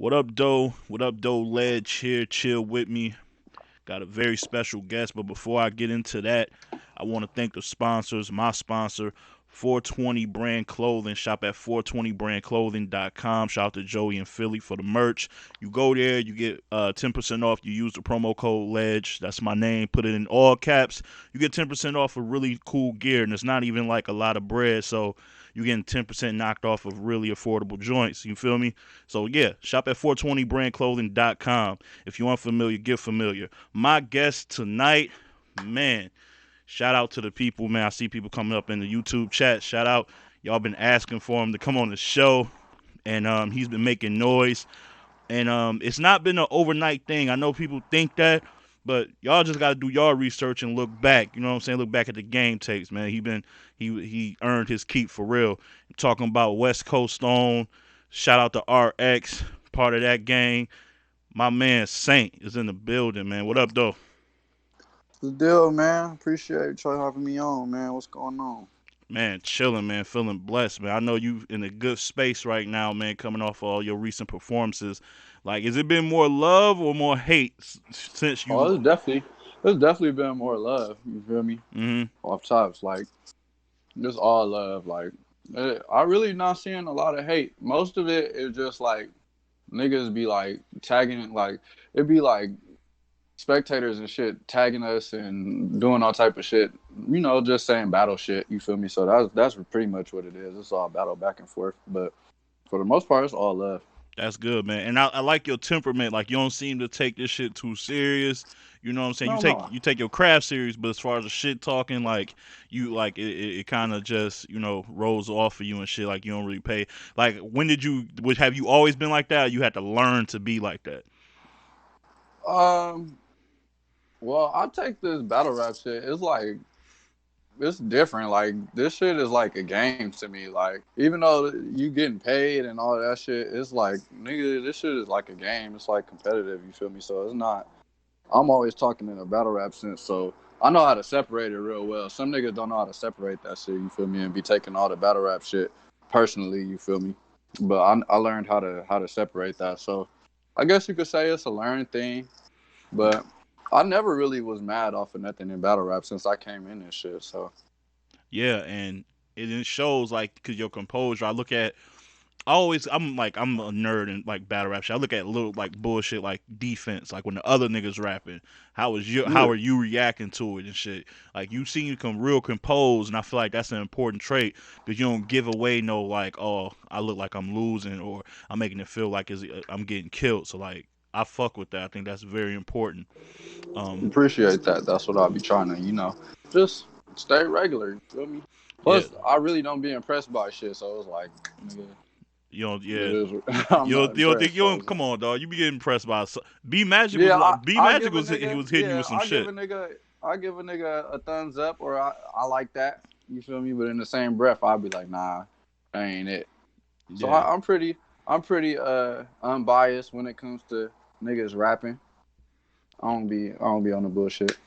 What up, Doe? What up, Doe? Ledge here, chill with me. Got a very special guest, but before I get into that, I want to thank the sponsors. My sponsor, 420 Brand Clothing. Shop at 420brandclothing.com. Shout out to Joey and Philly for the merch. You go there, you get 10% off. You use the promo code LEDGE. That's my name. Put it in all caps. You get 10% off of really cool gear, and it's not even like a lot of bread, so you're getting 10% knocked off of really affordable joints. You feel me? So, yeah, shop at 420brandclothing.com. If you're unfamiliar, get familiar. My guest tonight, man, shout out to the people, man. I see people coming up in the YouTube chat. Shout out. Y'all been asking for him to come on the show, and he's been making noise. And it's not been an overnight thing. I know people think that, but y'all just got to do y'all research and look back. You know what I'm saying? Look back at the game tapes, man. He earned his keep for real. Talking about West Coast Stone. Shout out to RX, part of that gang. My man Saynt is in the building, man. What up, though? The deal, man. Appreciate you having me on, man. What's going on? Man, chilling, man. Feeling blessed, man. I know you in a good space right now, man. Coming off all your recent performances, like, has it been more love or more hate since you? Oh, it's definitely been more love. You feel me? Mm-hmm. Off tops, like just all love. Like I really not seeing a lot of hate. Most of it is just like niggas be like tagging, like it be like spectators and shit tagging us and doing all type of shit. You know, just saying battle shit. You feel me? So that's pretty much what it is. It's all battle back and forth, but for the most part, it's all love. That's good, man. And I like your temperament. Like, you don't seem to take this shit too serious. You know what I'm saying? No, no. You take your craft serious, but as far as the shit talking, like, you like it kind of just rolls off of you and shit. Like, you don't really pay. Like, when did you? Have you always been like that? Or you had to learn to be like that. Um, well, I take this battle rap shit. It's like it's different. Like this shit is like a game to me. Like even though you getting paid and all that shit, it's like nigga, this shit is like a game. It's like competitive. You feel me? So it's not. I'm always talking in a battle rap sense, so I know how to separate it real well. Some niggas don't know how to separate that shit. You feel me? And be taking all the battle rap shit personally. You feel me? But I learned how to separate that. So I guess you could say it's a learned thing. But I never really was mad off of nothing in battle rap since I came in this shit. So Yeah, and it shows like because your composure. I'm a nerd in like battle rap shit. I look at little like bullshit like defense, like when the other niggas rapping. How yeah, are you reacting to it and shit? Like you seem to come real composed, and I feel like that's an important trait because you don't give away no like, oh, I look like I'm losing or I'm making it feel like I'm getting killed. So like I fuck with that. I think that's very important. Um, appreciate that. That's what I'll be trying to, just stay regular. You feel me? yeah, Plus, I really don't be impressed by shit. So it's like, nigga, you know, it yeah. is. I'm not impressed. You So don't it's come like, on, dog. You be getting impressed by yeah, B I Magic give a was he nigga, was hitting you yeah, with some shit. I give a nigga a thumbs up or I like that. You feel me? But in the same breath, I'll be like, nah, that ain't it. So Yeah. I'm pretty unbiased when it comes to niggas rapping. I don't be on the bullshit.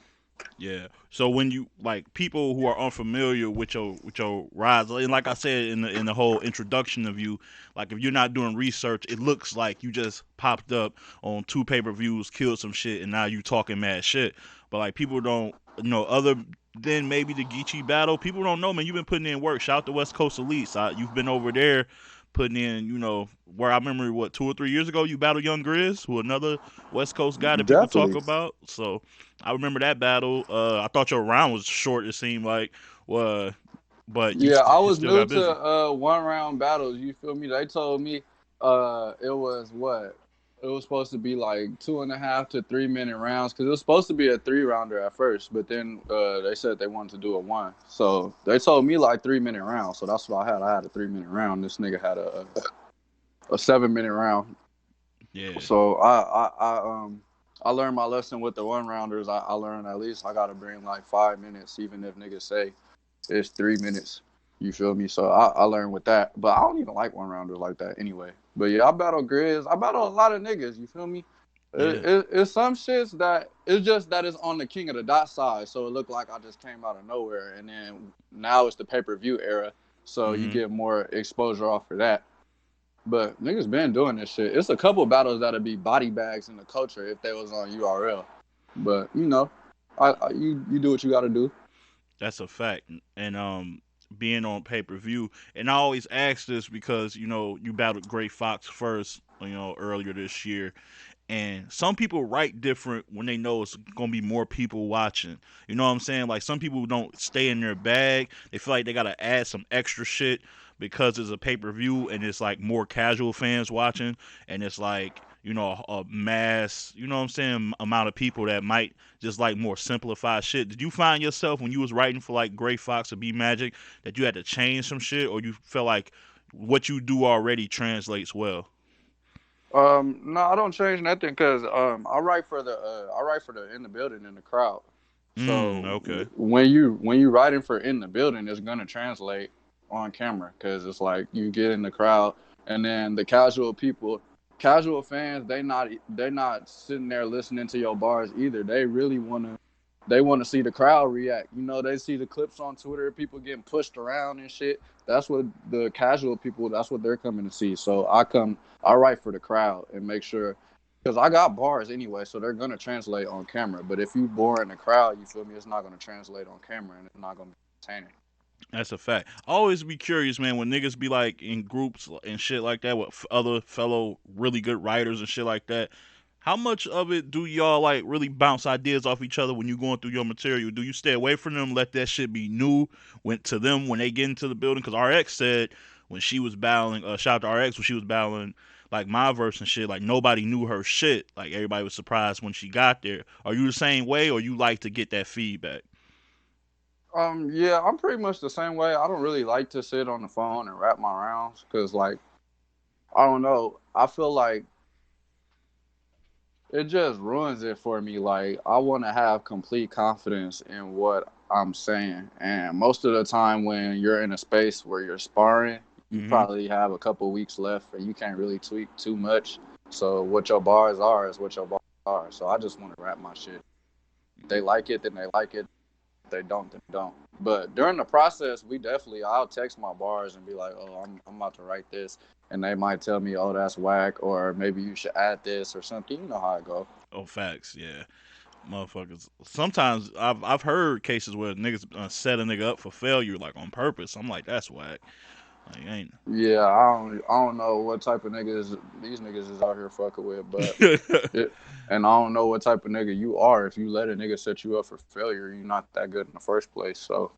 Yeah. So when you like people who are unfamiliar with your rise, and like I said in the whole introduction of you, like if you're not doing research, it looks like you just popped up on two pay-per-views, killed some shit, and now you talking mad shit. But like people don't know other than maybe the Geechee battle, people don't know, man. You've been putting in work. Shout out to West Coast Elites. You've been over there putting in, where I remember what 2 or 3 years ago you battled Young Grizz, who another West Coast guy that people talk Definitely. about. So I remember that battle. I thought your round was short. It seemed like, uh, but Yeah, I you was still new got to busy. one round battles. You feel me? They told me it was what? It was supposed to be like 2.5 to 3 minute rounds because it was supposed to be a 3 rounder at first, but then they said they wanted to do a one. So they told me like 3 minute rounds. So that's what I had. I had a 3 minute round. This nigga had a 7 minute round. Yeah, So I learned my lesson with the one rounders. I learned at least I gotta bring like 5 minutes, even if niggas say it's 3 minutes. You feel me? So I learned with that. But I don't even like one rounders like that anyway. But yeah, I battle Grizz. I battle a lot of niggas. You feel me? yeah, It's some shits that it's just that it's on the king of the dot side. So it looked like I just came out of nowhere. And then now it's the pay per view era. So you hmm get more exposure off of that. But niggas been doing this shit. It's a couple battles that'd be body bags in the culture if they was on URL. But you know, you do what you got to do. That's a fact. And being on pay per view, and I always ask this because you battled Gray Fox first, earlier this year, and some people write different when they know it's gonna be more people watching. You know what I'm saying? Like some people don't stay in their bag. They feel like they gotta add some extra shit because it's a pay per view and it's like more casual fans watching, and it's like a mass, you know what I'm saying, amount of people that might just like more simplified shit. Did you find yourself when you was writing for like Gray Fox or B Magic that you had to change some shit, or you felt like what you do already translates well? No, I don't change nothing because I write for the in the building in the crowd. So Okay. when you writing for in the building, it's gonna translate on camera because it's like you get in the crowd and then the casual fans, they not sitting there listening to your bars either. They want to see the crowd react. They see the clips on Twitter, people getting pushed around and shit. That's what the casual people. That's what they're coming to see. So I write for the crowd and make sure, because I got bars anyway, so they're gonna translate on camera. But if you bore in the crowd, you feel me? It's not gonna translate on camera, and it's not gonna be entertaining. That's a fact. I always be curious, man, when niggas be like in groups and shit like that with other fellow really good writers and shit like that. How much of it do y'all like really bounce ideas off each other when you going through your material? Do you stay away from them, let that shit be new went to them when they get into the building? Because RX said when she was battling, shout out to RX when she was battling like my verse and shit, like nobody knew her shit. Like everybody was surprised when she got there. Are you the same way, or you like to get that feedback? Yeah, I'm pretty much the same way. I don't really like to sit on the phone and rap my rounds because, like, I don't know. I feel like it just ruins it for me. Like, I want to have complete confidence in what I'm saying. And most of the time, when you're in a space where you're sparring, you Mm-hmm. probably have a couple weeks left and you can't really tweak too much. So, what your bars are is what your bars are. So, I just want to rap my shit. If they like it, then they like it. If they don't, then they don't. But during the process, I'll text my bars and be like, oh, I'm about to write this. And they might tell me, oh, that's whack, or maybe you should add this or something. You know how it go. Oh, facts, yeah. Motherfuckers. Sometimes I've heard cases where niggas set a nigga up for failure like on purpose. I'm like, that's whack. Like, ain't. Yeah, I don't know what type of niggas these niggas is out here fucking with, but it, and I don't know what type of nigga you are. If you let a nigga set you up for failure, you're not that good in the first place. So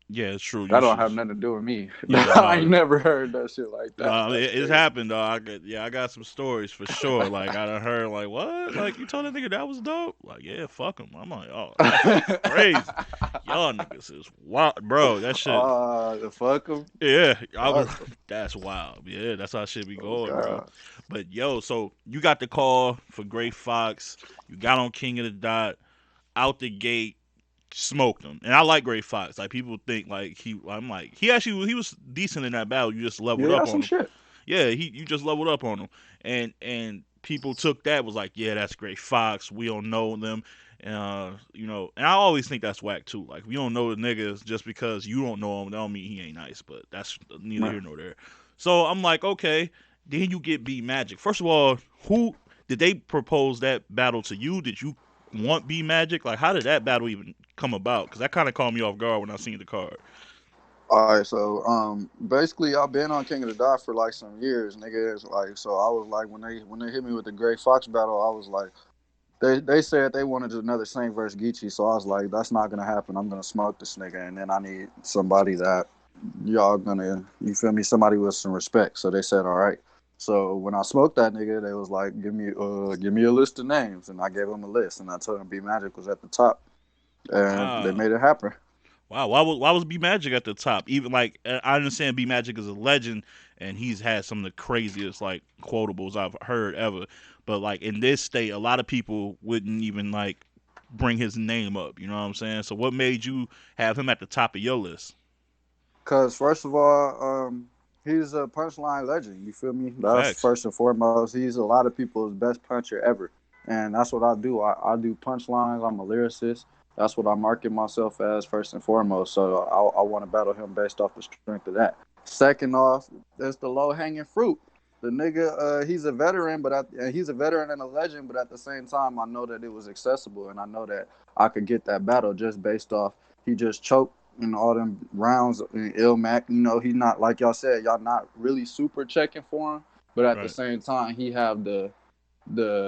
Yeah, it's true. that You don't should. have nothing to do with me. Yeah, I ain't no, never heard that shit like that. no, That's it's crazy. happened though. I got some stories for sure. Like I done heard like what? Like you told that nigga that was dope? Like yeah, fuck him. I'm like, oh, that's crazy. Y'all niggas is wild, bro. That shit. The fuck him. Yeah, Fuck 'em. that's wild. Yeah, that's how shit be Oh going, bro. god. But yo, so you got the call for Gray Fox. You got on King of the Dot out the gate, smoked him. And I like Gray Fox. Like people think like I'm like he was decent in that battle. You just Yeah, leveled yeah, up on some him. shit. Yeah, you just leveled up on him. And people took that was like, yeah, that's Gray Fox. We don't know them. And I always think that's whack too. Like, we don't know the niggas just because you don't know him, that don't mean he ain't nice. But that's neither Man. here nor there. So I'm like, okay. Then you get B Magic. First of all, who did they propose that battle to you? Did you want B Magic? Like, how did that battle even come about? Because that kind of caught me off guard when I seen the card. All right, so basically, I've been on King of the Dot for like some years, nigga. It's like, so I was like, when they hit me with the Gray Fox battle, I was like, they said they wanted another Saint versus Geechee, so I was like, that's not gonna happen. I'm gonna smoke this nigga, and then I need somebody that y'all gonna, you feel me, somebody with some respect. So they said, all right. So when I smoked that nigga, they was like, give me a list of names, and I gave them a list, and I told them B Magic was at the top, and they Wow. made it happen. Wow, why was B Magic at the top? Even like I understand B Magic is a legend and he's had some of the craziest like quotables I've heard ever. But like in this state, a lot of people wouldn't even like bring his name up. You know what I'm saying? So what made you have him at the top of your list? Cause first of all, he's a punchline legend. You feel me? That's Facts. first and foremost. He's a lot of people's best puncher ever, and that's what I do. I do punchlines. I'm a lyricist. That's what I market myself as first and foremost. So I want to battle him based off the strength of that. Second off, there's the low hanging fruit. The nigga, he's a veteran, he's a veteran and a legend. But at the same time, I know that it was accessible, and I know that I could get that battle just based off he just choked in all them rounds in Ilmac. You know, he's not like y'all said. Y'all not really super checking for him, but at the Right. same time, he have the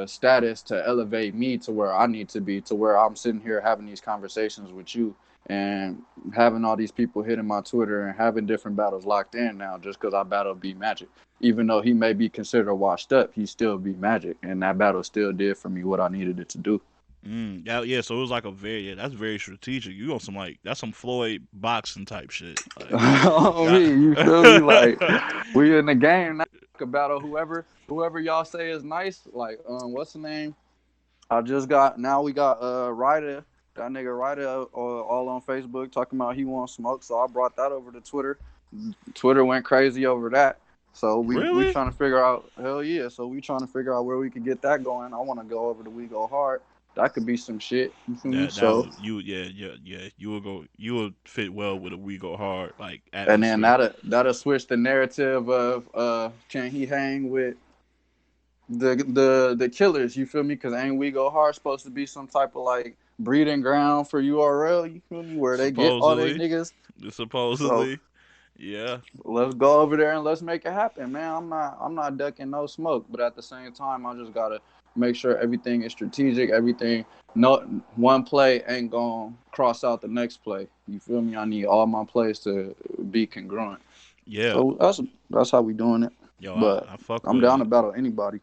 status to elevate me to where I need to be, to where I'm sitting here having these conversations with you and having all these people hitting my Twitter and having different battles locked in now just because I battle B Magic. Even though he may be considered washed up, he still be Magic, and that battle still did for me what I needed it to do. Yeah, yeah. So it was like a very, yeah, that's very strategic. You on some like that's some Floyd boxing type shit. Like On me, that. you feel me? Like we in the game now. I could battle whoever y'all say is nice. Like what's the name? I just got now we got Ryder, that nigga Ryder all on Facebook talking about he wants smoke. So I brought that over to Twitter. Twitter went crazy over that. So we Really? trying to figure out hell yeah. So we trying to figure out where we could get that going. I want to go over to We Go Hard. That could be some shit. You feel me? That So would you yeah yeah yeah you will go you will fit well with a We Go Hard like and then atmosphere. that'll switch the narrative of can he hang with the killers, you feel me? Because ain't We Go Hard supposed to be some type of like breeding ground for URL, you feel me? Where they get all they Supposedly, niggas. So supposedly, yeah, let's go over there and let's make it happen, man. I'm not ducking no smoke, but at the same time, I just gotta make sure everything is strategic. Everything, no one play ain't gonna cross out the next play. You feel me? I need all my plays to be congruent. yeah. So that's how we doing it. Yo, But I fuck I'm with down to it. battle anybody.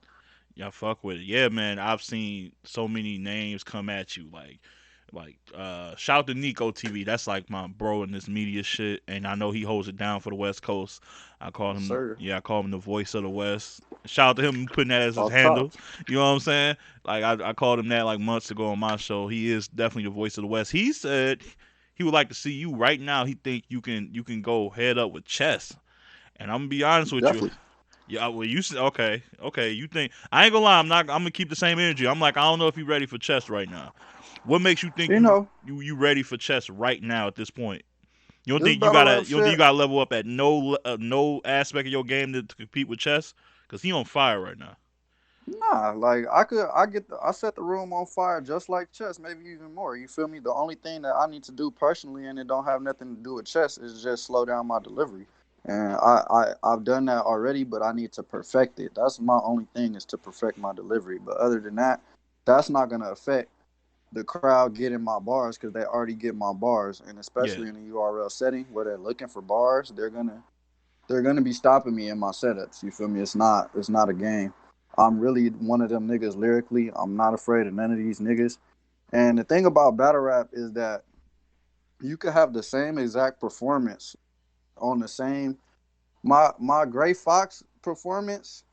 Yeah, I fuck with it. Yeah, man. I've seen so many names come at you. Shout to Nico TV. That's like my bro in this media shit, and I know he holds it down for the West Coast. I call Yes, him, sir. yeah, I call him the voice of the West. Shout out to him putting that as his Off top. handle. You know what I'm saying? Like I called him that like months ago on my show. He is definitely the voice of the West. He said he would like to see you right now. He think you can go head up with chess. And I'm gonna be honest with you. Definitely. Yeah, well, you said okay, okay. You think I ain't gonna lie? I'm not. I'm gonna keep the same energy. I'm like, I don't know if you're ready for chess right now. What makes you think You you know, you ready for chess right now at this point? You don't this think you battle gotta rap you don't think you shit. gotta level up at no aspect of your game to compete with chess? Cause he on fire right now. Nah, like I set the room on fire just like chess, maybe even more. You feel me? The only thing that I need to do personally, and it don't have nothing to do with chess, is just slow down my delivery. And I've done that already, but I need to perfect it. That's my only thing is to perfect my delivery. But other than that, that's not gonna affect the crowd getting my bars because they already get my bars, and Yeah, especially in a URL setting where they're looking for bars, they're gonna be stopping me in my setups. You feel me? It's not a game. I'm really one of them niggas lyrically. I'm not afraid of none of these niggas. And the thing about battle rap is that you could have the same exact performance on the same my Gray Fox performance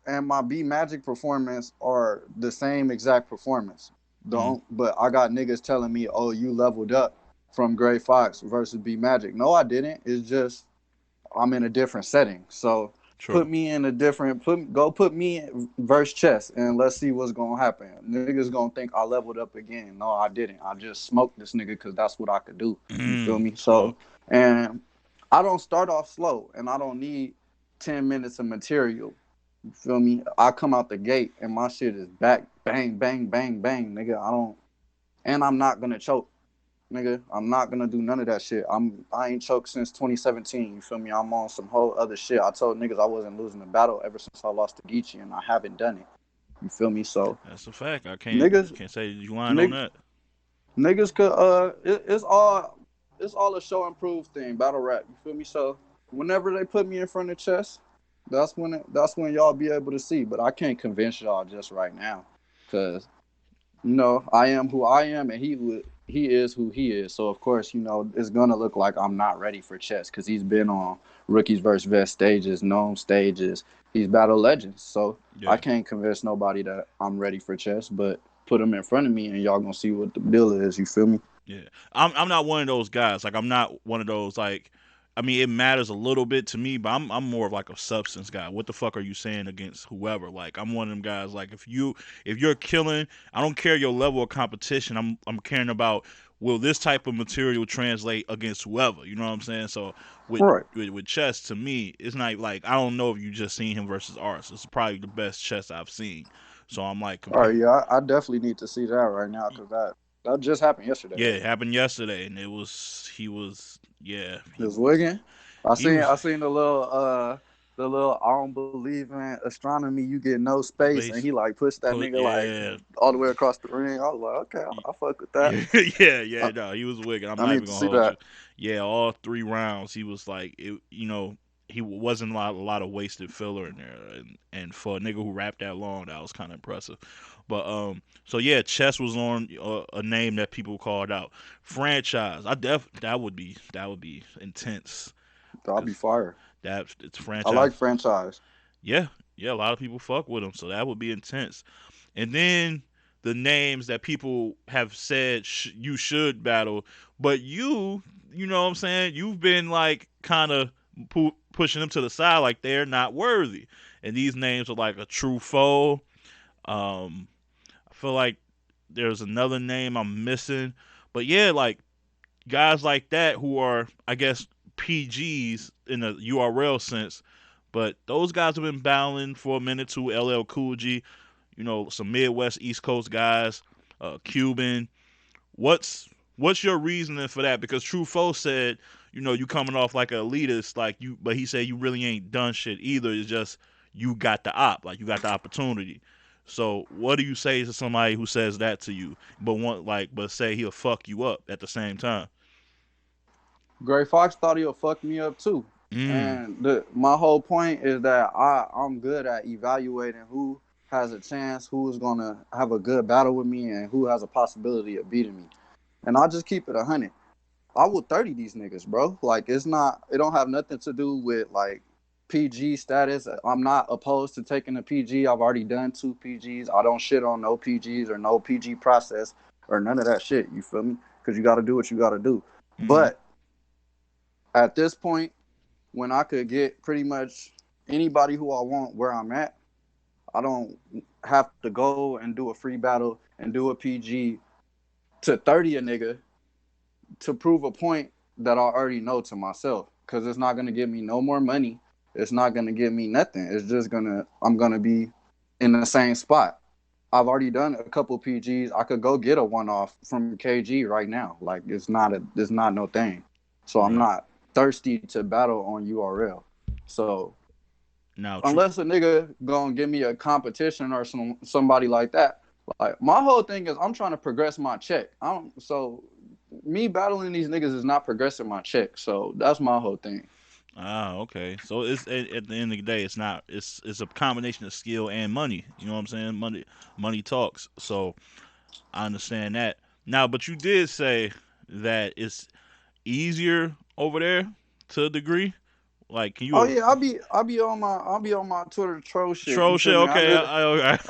and my B Magic performance are the same exact performance. mm, Don't but I got niggas telling me, "Oh, you leveled up from Gray Fox versus B Magic." No, I didn't. It's just I'm in a different setting. So true. put me in verse chess and let's see what's gonna happen. Niggas gonna think I leveled up again. No, I didn't. I just smoked this nigga because that's what I could do. You feel me? So Smoke. and I don't start off slow and I don't need 10 minutes of material. You feel me? I come out the gate and my shit is back bang bang bang bang, nigga. I'm not gonna choke. Nigga, I'm not gonna do none of that shit. I ain't choked since 2017. You feel me? I'm on some whole other shit. I told niggas I wasn't losing the battle ever since I lost to Geechee, and I haven't done it. You feel me? So That's a fact. I niggas, can't say you lying on nig, that. niggas could it's all a show and prove thing. Battle rap. You feel me? So whenever they put me in front of chess, that's when y'all be able to see. But I can't convince y'all just right now, cause I am who I am, and he is who he is. So of course, it's gonna look like I'm not ready for chess because he's been on rookies versus vest stages, known stages. He's battle legends. So I Yeah. can't convince nobody that I'm ready for chess, but put him in front of me, and y'all gonna see what the bill is. You feel me? Yeah, I'm not one of those guys. Like I'm not one of those like. I mean, it matters a little bit to me, but I'm more of like a substance guy. What the fuck are you saying against whoever? Like I'm one of them guys. Like if you're killing, I don't care your level of competition. I'm caring about will this type of material translate against whoever? You know what I'm saying? So with Right. chess, to me, it's not like I don't know if you just seen him versus Arts. It's probably the best chess I've seen. So I'm like All compare. right, yeah, I definitely need to see that right now because that just happened yesterday, Yeah, right? it happened yesterday, and it was he was yeah This Wiggin. he was I seen the little I don't believe in astronomy, you get no space, and he space like pushed that put nigga like yeah. all the way across the ring. I was like, okay, I fuck with that. Yeah, yeah. I, No, he was wicked. I'm I not need even to gonna see hold you. that. Yeah, all 3 rounds, he was like, it, he wasn't a lot of wasted filler in there, and for a nigga who rapped that long, that was kind of impressive. But so yeah, chess was on a name that people called out. Franchise, that would be intense I'll be because fire. that it's I franchise. like franchise. Yeah, yeah, a lot of people fuck with him, so that would be intense. And then the names that people have said you should battle, but you know what I'm saying? You've been like kind of pushing them to the side, like they're not worthy. And these names are like a true foe. I feel like there's another name I'm missing, but yeah, like guys like that who are, I guess, PGs in the URL sense. But those guys have been battling for a minute too. LL Cool G, some Midwest East Coast guys, Cuban. What's your reasoning for that? Because True Foe said, you coming off like an elitist, like you, but he said you really ain't done shit either. It's just you got the like you got the opportunity. So what do you say to somebody who says that to you, but say he'll fuck you up at the same time? Gray Fox thought he'll fuck me up too. Mm, And my whole point is that I'm good at evaluating who has a chance, who's gonna have a good battle with me, and who has a possibility of beating me. And I'll just keep it 100. I will 30 these niggas, bro. Like it don't have nothing to do with like PG status. I'm not opposed to taking a PG. I've already done 2 PGs. I don't shit on no PGs or no PG process or none of that shit. You feel me? Because you got to do what you got to do. mm-hmm. But at this point, when I could get pretty much anybody who I want where I'm at, I don't have to go and do a free battle and do a PG to 30 a nigga to prove a point that I already know to myself. Because it's not going to give me no more money. It's not going to give me nothing. It's just I'm going to be in the same spot. I've already done a couple PGs. I could go get a one off from KG right now. Like it's not no thing. So I'm Right not thirsty to battle on URL. So now, true. unless a nigga gonna give me a competition or somebody like that, like my whole thing is I'm trying to progress my check. I don't so me battling these niggas is not progressing my check. So that's my whole thing. Ah, okay. So it's at the end of the day, it's not. It's a combination of skill and money. You know what I'm saying? Money talks. So I understand that. Now, but you did say that it's easier over there to a degree. Like, can Oh you yeah, I'll be on my Twitter troll shit. You troll feel shit? me? Okay,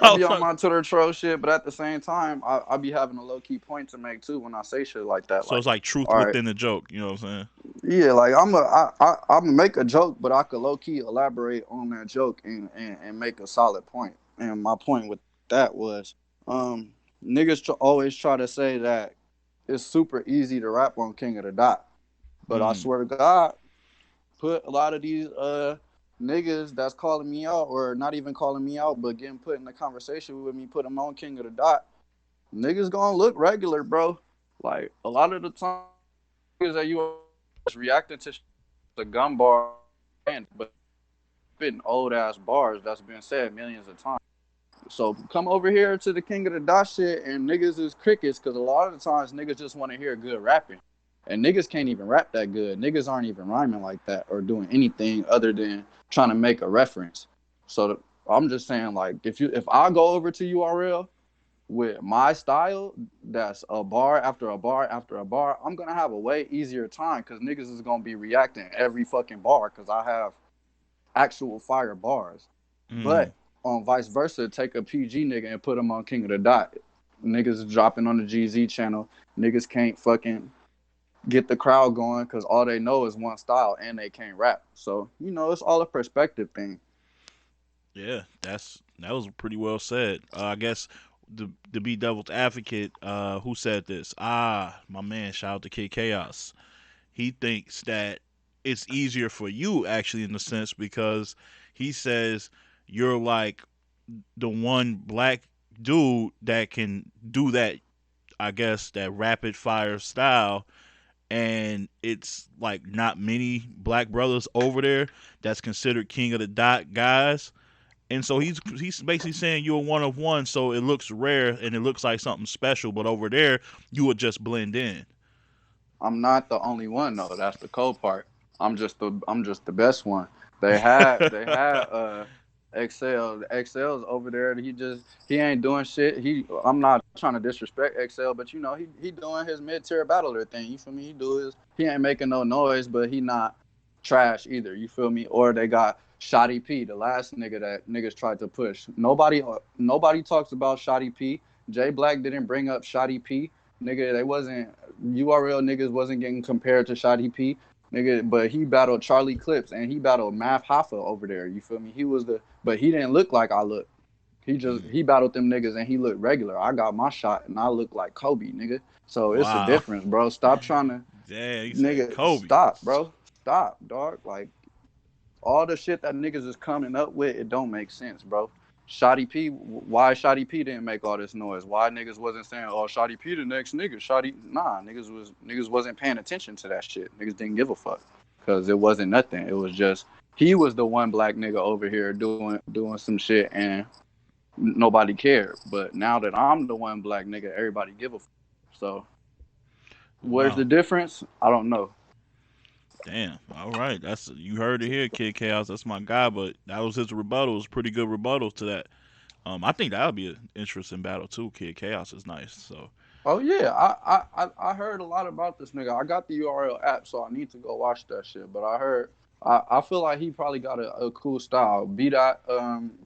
I'll be on my Twitter troll shit, but at the same time, I be having a low key point to make too when I say shit like that. so Like, it's like truth all right, within the joke. You know what I'm saying? yeah, like I'm make a joke, but I could low key elaborate on that joke and make a solid point. And my point with that was, niggas always try to say that it's super easy to rap on King of the Dot, but I Mm. swear to God, put a lot of these niggas that's calling me out or not even calling me out, but getting put in the conversation with me, put them on King of the Dot. Niggas gonna look regular, bro. Like a lot of the time, niggas that you just reacting to the gun bar, but spitting old ass bars that's been said millions of times. So come over here to the King of the Dot shit, and niggas is crickets because a lot of the times niggas just want to hear good rapping. And niggas can't even rap that good. Niggas aren't even rhyming like that or doing anything other than trying to make a reference. So I'm just saying, like, if I go over to URL with my style, that's a bar after a bar after a bar, I'm gonna have a way easier time because niggas is gonna be reacting every fucking bar because I have actual fire bars. Mm. But on vice versa, take a PG nigga and put him on King of the Dot. Niggas dropping on the GZ channel. Niggas can't fucking get the crowd going because all they know is one style and they can't rap. So, it's all a perspective thing. Yeah, that was pretty well said. I guess to be devil's advocate, who said this? My man, shout out to Kid Chaos. He thinks that it's easier for you actually in the sense because he says you're like the one black dude that can do that, I guess, that rapid fire style, and it's like not many black brothers over there that's considered king of the dot guys. And so he's basically saying you're one of one, so it looks rare and it looks like something special, but over there you would just blend in. I'm not the only one though. That's the cold part. I'm just the best one. They had Excel. Excel's over there. He ain't doing shit. I'm not trying to disrespect Excel, but he doing his mid tier battler thing. You feel me? He ain't making no noise, but he not trash either. You feel me? Or they got Shotty P, the last nigga that niggas tried to push. Nobody talks about Shotty P. Jay Black didn't bring up Shotty P. Nigga, they wasn't URL niggas wasn't getting compared to Shotty P. Nigga, but he battled Charlie Clips and he battled Math Hoffa over there. You feel me? But he didn't look like I look. Mm. He battled them niggas and he looked regular. I got my shot and I look like Kobe, nigga. So it's a Wow. difference, bro. Stop trying to, Damn, he said nigga. Kobe. Stop, bro. Stop, dog. Like all the shit that niggas is coming up with, it don't make sense, bro. Shotty P, why Shotty P didn't make all this noise? Why niggas wasn't saying, "Oh, Shotty P the next nigga"? Nah, niggas wasn't paying attention to that shit. Niggas didn't give a fuck because it wasn't nothing. It was just he was the one black nigga over here doing some shit and nobody cared. But now that I'm the one black nigga, everybody give a fuck. So where's the Wow. difference? I don't know. Damn. All right. That's you heard it here, Kid Chaos. That's my guy. But that was his rebuttals. Pretty good rebuttals to that. I think that'll be an interesting battle too. Kid Chaos is nice. So Oh yeah, I heard a lot about this nigga. I got the URL app, so I need to go watch that shit. But I feel like he probably got a cool style. B dot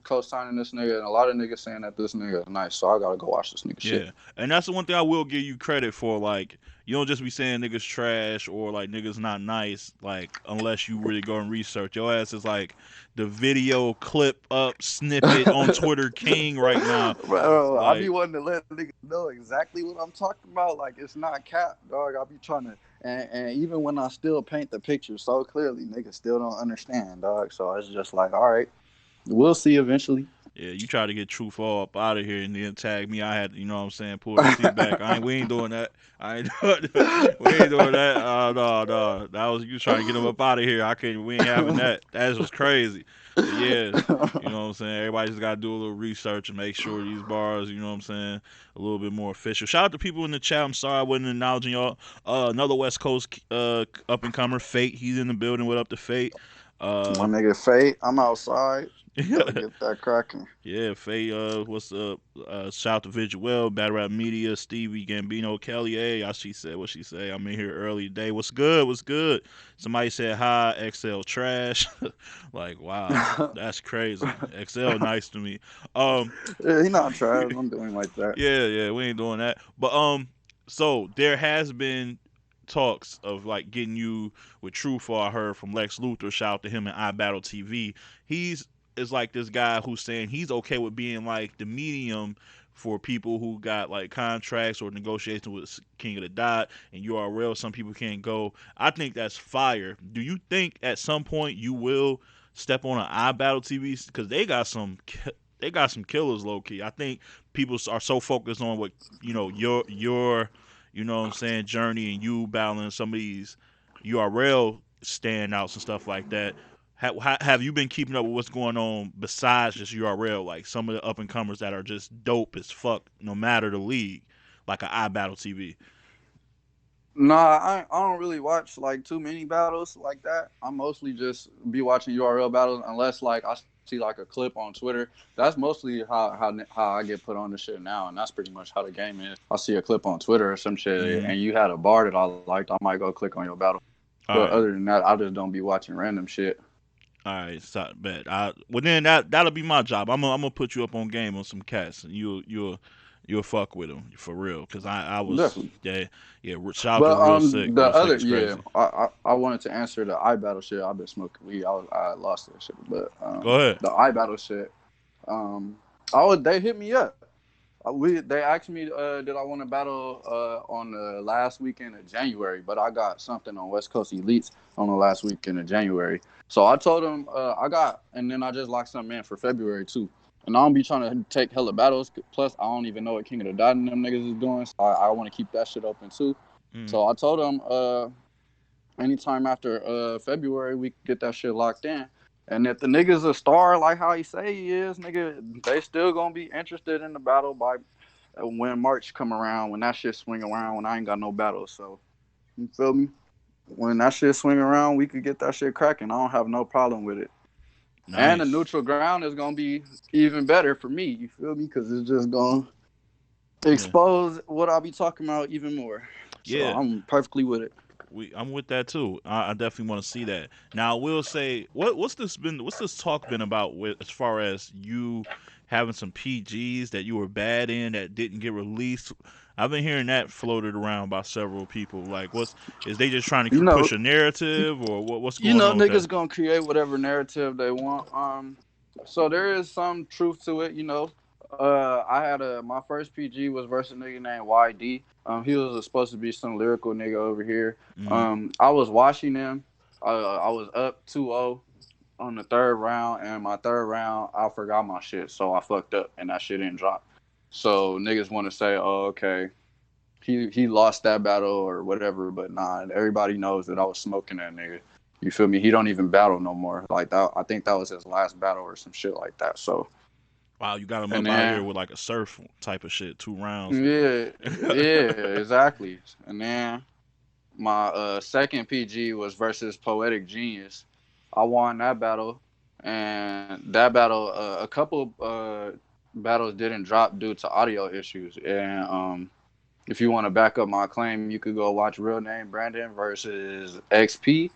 co-signing this nigga, and a lot of niggas saying that this nigga is nice. So I gotta go watch this nigga shit. yeah, and that's the one thing I will give you credit for. Like, you don't just be saying niggas trash or like niggas not nice. Like, unless you really go and research, your ass is like the video clip up snippet on Twitter king right now. Bro, I be Like, wanting to let niggas know exactly what I'm talking about. Like it's not cap, dog. I be trying to, and even when I still paint the picture so clearly, niggas still don't understand, dog. So it's just like, all right, we'll see eventually. yeah, you try to get Truth all up out of here and then tag me. I had, you know what I'm saying, pull the seat back. We ain't doing that. I ain't doing, we ain't doing that. No, no, that was you trying to get him up out of here. I can't. We ain't having that. That was crazy. But yeah, you know what I'm saying. Everybody just gotta do a little research and make sure these bars, you know what I'm saying, a little bit more official. Shout out to people in the chat. I'm sorry I wasn't acknowledging y'all. Another West Coast up and comer, Fate. He's in the building. What up to Fate? My Uh, nigga Fate, I'm outside. Gotta get that cracking. Yeah, Faye, what's up? Shout out to Visual, Battle Rap Media, Stevie, Gambino, Kelly. Hey, she said what she say. I'm in here early today. What's good? What's good? Somebody said hi, XL trash. Like, wow, that's crazy. XL nice to me. Um, Yeah, he not trash. Don't do him like that. yeah, yeah, we ain't doing that. But so there has been talks of like getting you with Truth. I heard from Lex Luthor. Shout out to him in iBattle TV. He's is like this guy who's saying he's okay with being like the medium for people who got like contracts or negotiations with King of the Dot and URL. Some people can't go. I think that's fire. Do you think at some point you will step on an iBattle TV because they got some killers low key. I think people are so focused on what your you know what I'm saying journey and you battling some of these URL standouts and stuff like that. Have you been keeping up with what's going on besides just URL? Like some of the up and comers that are just dope as fuck, no matter the league, like an iBattle TV. Nah, I don't really watch like too many battles like that. I mostly just be watching URL battles unless like I see like a clip on Twitter. That's mostly how I get put on the shit now, and that's pretty much how the game is. I see a clip on Twitter or some shit, Mm-hmm. and you had a bar that I liked, I might go click on your battle. All But right. other than that, I just don't be watching random shit. All right, so bet. Well then that'll be my job. I'm gonna put you up on game on some cats, and you'll fuck with them for real. Cause I was Definitely. yeah. Shout out to But Real Sick. the Real Sick other is yeah, crazy. I wanted to answer the iBattle shit. I've been smoking weed. I lost that shit. But Go ahead. the iBattle shit, um, they hit me up. They asked me did I want to battle on the last weekend of January, but I got something on West Coast Elites on the last weekend of January. So I told them I got, and then I just locked something in for February too. And I don't be trying to take hella battles. Plus, I don't even know what King of the Dot and them niggas is doing. So I want to keep that shit open too. Mm. So I told them anytime after February we could get that shit locked in. And if the nigga's a star like how he say he is, nigga, they still gonna be interested in the battle by when March come around, when that shit swing around, when I ain't got no battles. So you feel me? When that shit swing around, we could get that shit cracking. I don't have no problem with it. And the Nice. neutral ground is gonna be even better for me. You feel me? Because it's just gonna Yeah. expose what I'll be talking about even more. So Yeah. I'm perfectly with it. I'm with that too. I definitely want to see that. Now I will say, what's this talk been about with as far as you having some PGs that you were bad in that didn't get released? I've been hearing that floated around by several people. Like, what's is they just trying You to know, push a narrative, or what's you going know, on with that? niggas gonna create whatever narrative they want. So there is some truth to it. I had my first PG was versus a nigga named YD. He was supposed to be some lyrical nigga over here. Mm, I was watching him. I was up 2-0 on the third round, and my third round I forgot my shit, so I fucked up, and that shit didn't drop. So niggas want to say, oh okay, he lost that battle or whatever, but nah, everybody knows that I was smoking that nigga. You feel me? He don't even battle no more. Like that, I think that was his last battle or some shit like that. So, wow, you got him and up out here then with like a surf type of shit, 2 rounds. yeah, yeah, exactly. And then my second PG was versus Poetic Genius. I won that battle, and that battle, a couple battles didn't drop due to audio issues, and if you want to back up my claim, you could go watch Real Name Brandon versus XP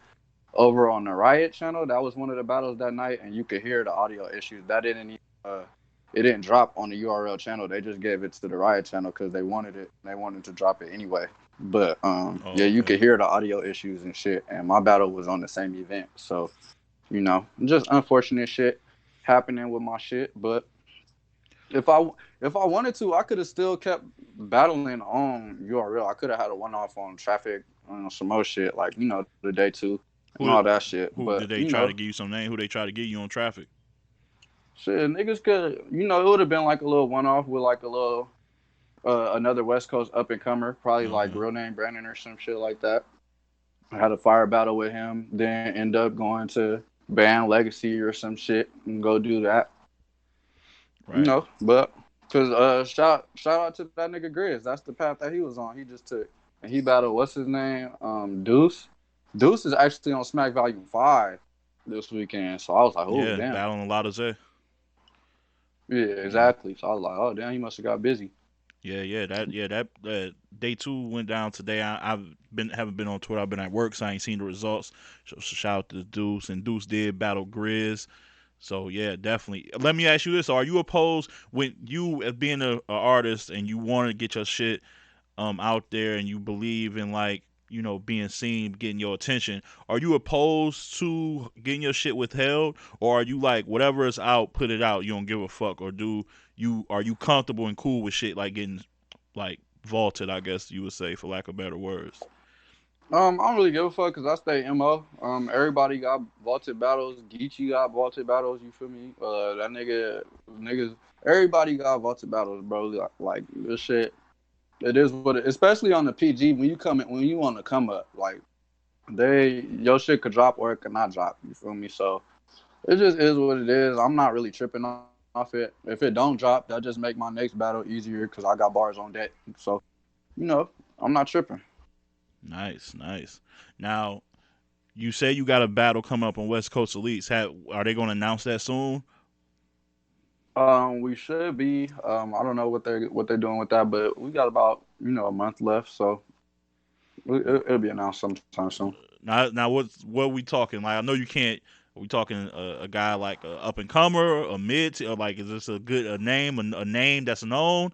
over on the Riot channel. That was one of the battles that night, and you could hear the audio issues. That didn't even, it didn't drop on the URL channel. They just gave it to the Riot channel because they wanted it. They wanted to drop it anyway. But yeah, Oh, you okay. could hear the audio issues and shit. And my battle was on the same event, so just unfortunate shit happening with my shit. But if I if I wanted to, I could have still kept battling on URL. I could have had a one off on traffic, some more shit like the day two and all Who that shit. who But did they try to give you some name? Who they try to get you on traffic? shit, niggas could it would have been like a little one off with like a little another West Coast up and comer, probably like Okay. Real Name Brandon or some shit like that. I had a fire battle with him, then end up going to Band Legacy or some shit and go do that. Right. But because shout out to that nigga Grizz. That's the path that he was on. He just took and he battled what's his name Deuce. Deuce is actually on Smack Volume 5 this weekend. So I was like, oh Yeah, damn, battling a lot of Z. yeah, Yeah. exactly. So I was like, oh damn, he must have got busy. That day two went down today. I've been haven't been on Twitter. I've been at work, so I ain't seen the results. So shout out to Deuce, and Deuce did battle Grizz. So yeah, definitely. Let me ask you this: are you opposed when you as being a artist and you want to get your shit out there and you believe in like being seen, getting your attention? Are you opposed to getting your shit withheld, or are you like whatever is out, put it out? You don't give a fuck, or do you are you comfortable and cool with shit like getting like vaulted? I guess you would say, for lack of better words. I don't really give a fuck because I stay mo. Everybody got vaulted battles. Geechee got vaulted battles. You feel me? That niggas. Everybody got vaulted battles, bro. Like this shit. It is what it. Especially on the PG when you want to come up, like your shit could drop or it could not drop. You feel me? So it just is what it is. I'm not really tripping off it. If it don't drop, that just make my next battle easier because I got bars on deck. So I'm not tripping. Nice, nice. Now you say you got a battle coming up on West Coast Elites. Are they going to announce that soon? We should be. I don't know what they're doing with that, but we got about a month left, so it'll be announced sometime soon. Now what are we talking? Like I know you can't. Are we talking a guy like a up and comer, a mid, or like is this a name, a name that's known,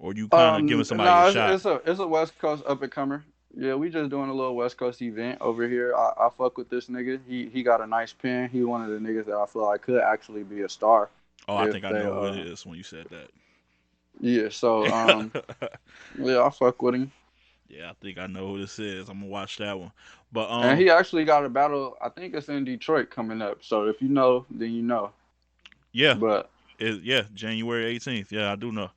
or you kind of giving somebody a No, shot? it's a West Coast up and comer. Yeah, we just doing a little West Coast event over here. I fuck with this nigga. He got a nice pen. He one of the niggas that I feel like could actually be a star Oh, I if think I they know who it is when you said that. Yeah, so yeah, I fuck with him. Yeah, I think I know who this is. I'm gonna watch that one. But And he actually got a battle. I think it's in Detroit coming up. So if you know, then you know. yeah, But yeah, January 18th. Yeah, I do know.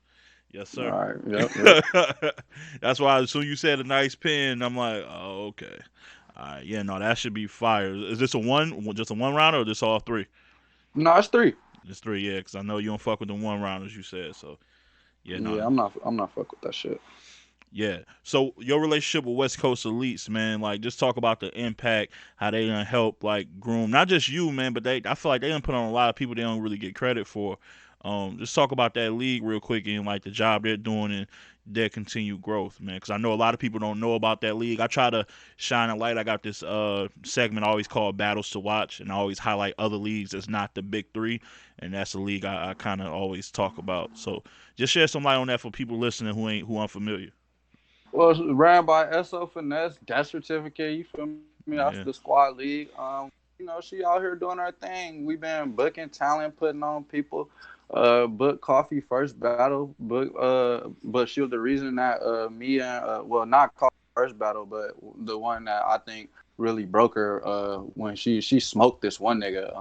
Yes, all sir. right, yep, yep. That's why as soon as you said a nice pen, I'm like, oh, okay. All right, yeah, no, that should be fire. Is this a just a one rounder, or this all three? No, it's three. It's three, yeah, because I know you don't fuck with the one rounders. You said so. Yeah, no, Yeah, I'm not fuck with that shit. yeah. So your relationship with West Coast elites, man, like just talk about the impact, how they done help like groom not just you, man, but they I feel like they done put on a lot of people they don't really get credit for. Just talk about that league real quick and like the job they're doing and their continued growth, man. Because I know a lot of people don't know about that league. I try to shine a light. I got this segment always called Battles to Watch, and I always highlight other leagues that's not the big three, and that's the league I kind of always talk about. So just share some light on that for people listening who unfamiliar. Well, it's ran by SO Finesse, death certificate. You feel me? That's the Yeah. squad league. She out here doing her thing. We've been booking talent, putting on people. Book Coffee first battle. But she was the reason that me and not Coffee first battle, but the one that I think really broke her. When she smoked this one nigga.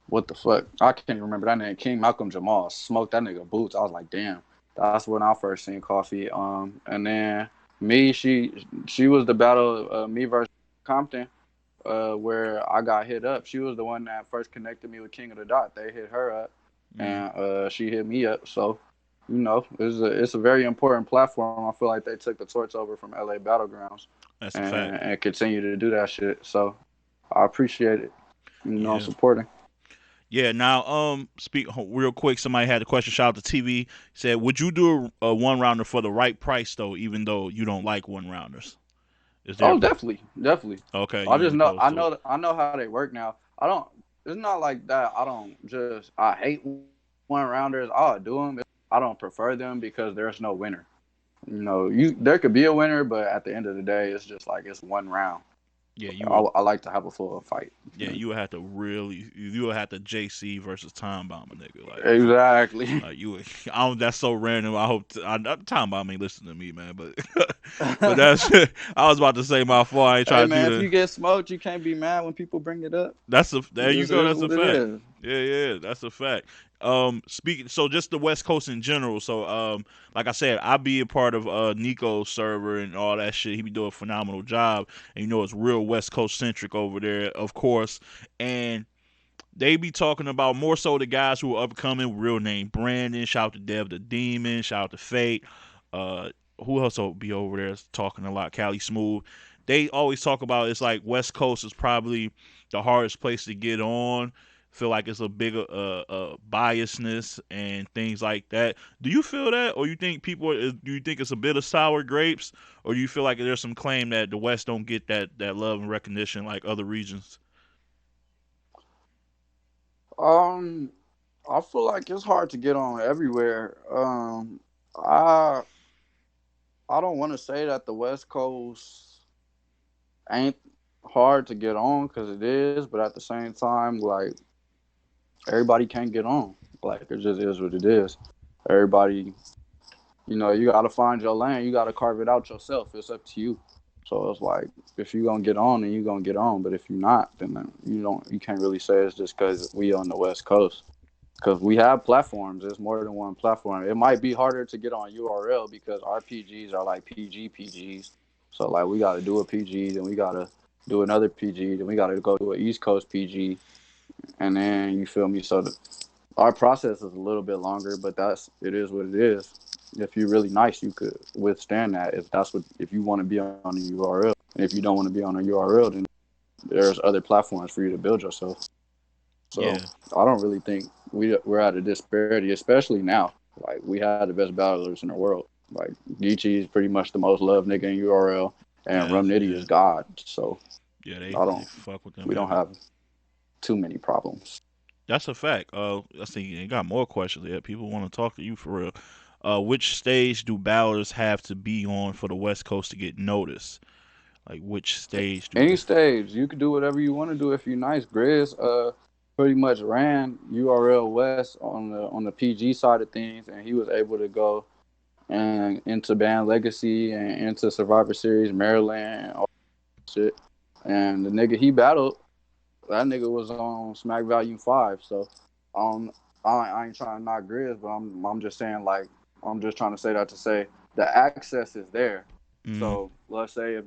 What the fuck? I can't even remember that name. King Malcolm Jamal smoked that nigga boots. I was like, damn. That's when I first seen Coffee. And then me, she was the battle me versus Compton, where I got hit up. She was the one that first connected me with King of the Dot. They hit her up, Mm, and she hit me up. So, it's a very important platform. I feel like they took the torch over from LA Battlegrounds, that's a fact. and continue to do that shit. So, I appreciate it. Yeah. Supporting. Yeah. Now, speak real quick. Somebody had a question. Shout out to TV. Said, would you do a one rounder for the right price though, even though you don't like one rounders? Is there? Oh, definitely, definitely. Okay, I you ain't just know opposed to it. I know how they work now. I don't. It's not like that. I hate one rounders. I'll do them. I don't prefer them because there's no winner. There could be a winner, but at the end of the day, it's just like it's one round. Yeah, you would. I like to have a full fight. Yeah, you would have to really. You would have to JC versus Time Bomber, nigga. Exactly. Like you, I don't. That's so random. I hope Time Bomb ain't listening to me, man. But but that's. I was about to say my fault. I ain't Hey trying to do man, if that. you get smoked, you can't be mad when people bring it up. There you This go. is That's a what it fact. is. Yeah, yeah, that's a fact. Speaking. So just the West Coast in general. So like I said, I be a part of Nico's server and all that shit. He be doing a phenomenal job, and it's real West Coast centric over there, of course. And they be talking about more so the guys who are upcoming, real name Brandon. Shout out to Dev the Demon. Shout out to Fate. Uh, who else will be over there talking a lot? Cali Smooth. They always talk about it's like West Coast is probably the hardest place to get on. Feel like it's a bigger biasness and things like that. Do you feel that, or you think do you think it's a bit of sour grapes, or do you feel like there's some claim that the West don't get that love and recognition like other regions? Um, I feel like it's hard to get on everywhere. I I don't want to say that the West Coast ain't hard to get on because it is, but at the same time, like everybody can't get on. Like it just is what it is. Everybody, you got to find your lane. You got to carve it out yourself. It's up to you. So it's like if you gonna get on, then you gonna get on. But if you're not, then you can't really say it's just because we on the West Coast. Because we have platforms. There's more than one platform. It might be harder to get on URL because our PGs are like PGs. So like we got to do a PG, then we got to do another PG, then we got to go to an East Coast PG, and then you feel me. So our process is a little bit longer, but it is what it is. If you're really nice, you could withstand that. If you want to be on a URL, and if you don't want to be on a URL, then there's other platforms for you to build yourself. So Yeah, I don't really think we're at a disparity, especially now. Like we have the best battlers in the world. Like Geechee is pretty much the most loved nigga in URL, and yeah, Rum Nitty yeah. is God. So Yeah, I they don't. fuck with them We don't heavy. have too many problems. That's a fact. I think you got more questions. Yeah, people want to talk to you for real. Which stage do ballers have to be on for the West Coast to get noticed? Like which stage do Any they? stage, you can do whatever you want to do if you're nice, Grizz. pretty much ran URL West on the PG side of things, and he was able to go and into Band Legacy and into Survivor Series Maryland and all that shit. And the nigga he battled, that nigga was on Smack Volume 5. So um, I ain't trying to knock Grizz, but I'm just saying, like, I'm just trying to say that to say the access is there. Mm, So let's say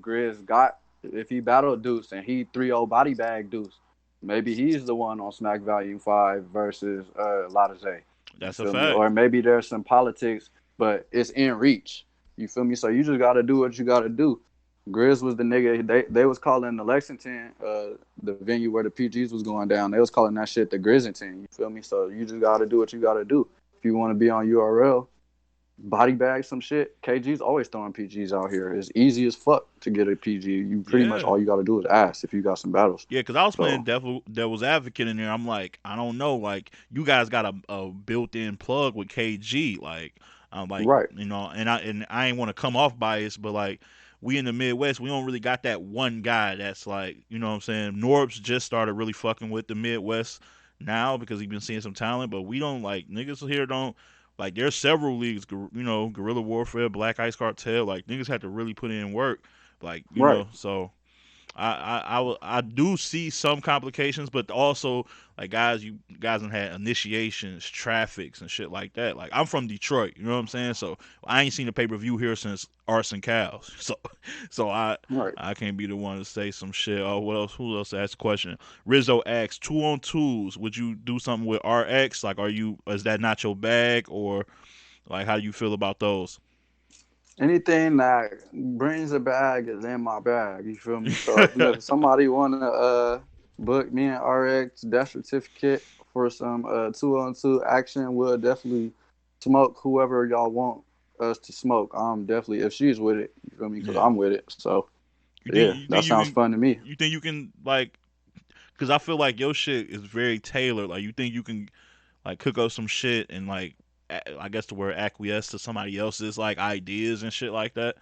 if he battled Deuce and he 3-0 body bag Deuce, maybe he's the one on Smack Volume 5 versus Lotta J. You that's a feel me? fact. Or maybe there's some politics, but it's in reach. You feel me? So you just got to do what you got to do. Grizz was the nigga. They was calling the Lexington, the venue where the PGs was going down. They was calling that shit the Grizzington. You feel me? So you just got to do what you got to do. If you want to be on URL, body bag some shit. KG's always throwing PGs out here. It's easy as fuck to get a PG. You pretty much Yeah. all you got to do is ask if you got some battles. Yeah, because I was playing So devil's advocate in there. I'm like, I don't know. Like, you guys got a built-in plug with KG. Like, I'm like, right, and I ain't want to come off biased, but like, we in the Midwest, we don't really got that one guy that's like, you know what I'm saying. Norbs just started really fucking with the Midwest now because he's been seeing some talent, but we don't like niggas here don't. Like, there's several leagues, Guerrilla Warfare, Black Ice Cartel. Like, niggas had to really put in work. Like, right, so I do see some complications, but also like you guys have had initiations, traffics, and shit like that. Like, I'm from Detroit, you know what I'm saying? So I ain't seen a pay per view here since Arson Cows. So right. I can't be the one to say some shit. Oh, what else? Who else asked a question? Rizzo asks 2-on-2s. Would you do something with RX? Like, is that not your bag, or like how do you feel about those? Anything that brings a bag is in my bag. You feel me? So if somebody wanna book me and RX death certificate for some 2-on-2 action, we'll definitely smoke whoever y'all want us to smoke. I'm definitely if she's with it. You feel me? Because Yeah. I'm with it. So You think yeah, you that think you sounds can fun to me. you think you can like because I feel like your shit is very tailored. Like, you think you can like cook up some shit and like I guess the word acquiesce to somebody else's like ideas and shit like that.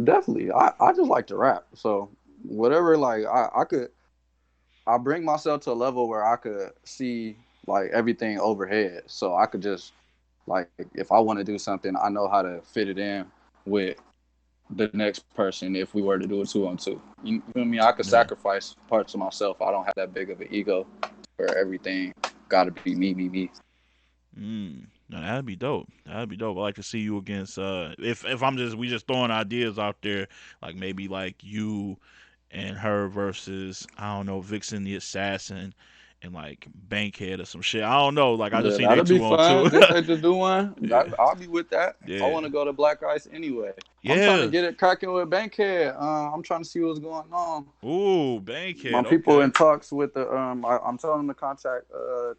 Definitely. I just like to rap. So whatever like I bring myself to a level where I could see like everything overhead. So I could just like if I want to do something, I know how to fit it in with the next person if we were to do a 2-on-2. You feel me? I could Yeah. sacrifice parts of myself. I don't have that big of an ego where everything gotta be me. No, that'd be dope. That'd be dope. I like to see you against if I'm just we just throwing ideas out there, like maybe like you and her versus I don't know Vixen the Assassin and like Bankhead or some shit. I don't know. Like, I just Yeah, seen they that'll be 2-on-2. fun. Just they just do one. Yeah. I'll be with that. I Yeah. want to go to Black Ice anyway. I'm trying to Yeah. get it cracking with Bankhead. I'm trying to see what's going on. Ooh, My Bankhead. people in Okay. talks with the I'm telling them to contact